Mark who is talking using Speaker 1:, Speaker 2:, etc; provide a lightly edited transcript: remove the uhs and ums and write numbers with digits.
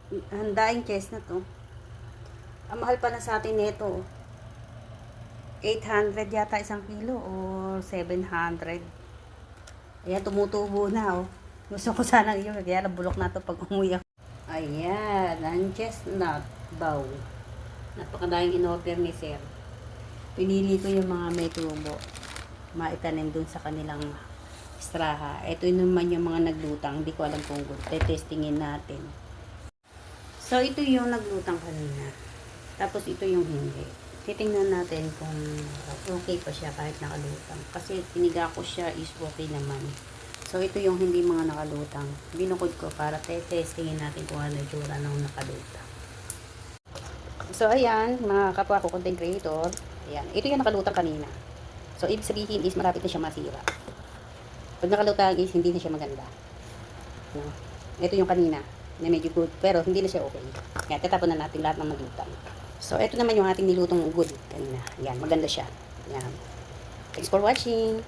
Speaker 1: Handaing chestnut, oh. Ang mahal pa na sa atin nito, 800 yata isang kilo or 700. Ayan, tumutubo na, oh. Gusto ko sanang iyo, kaya bulok na to pag umuwi ako. Ayan, ang chestnut daw. Napakadaming in-order ni Sir. Pinili ko yung mga may tubo. Maitanim dun sa kanilang straha. Ito naman yung mga naglutang. Hindi ko alam kung good. Testingin natin. So, ito yung naglutang kanina. Tapos, ito yung hindi. Titingnan natin kung okay pa siya kahit nakalutang. Kasi, tiniga ko siya is okay naman. So, ito yung hindi mga nakalutang. Binukod ko para testingin natin kung ano yung tsura ng nakalutang. So, ayan, mga kapwa ko, content creator. Ayan, ito yung nakalutang kanina. So, ibig sabihin is malapit na siya masira. Pag nakalutang is hindi na siya maganda. No? Ito yung kanina na medyo good, pero hindi na siya okay. Kaya tatapon na natin lahat ng naglutang. So, ito naman yung ating nilutong good kanina. Ayan, maganda siya. Ayan. Thanks for watching.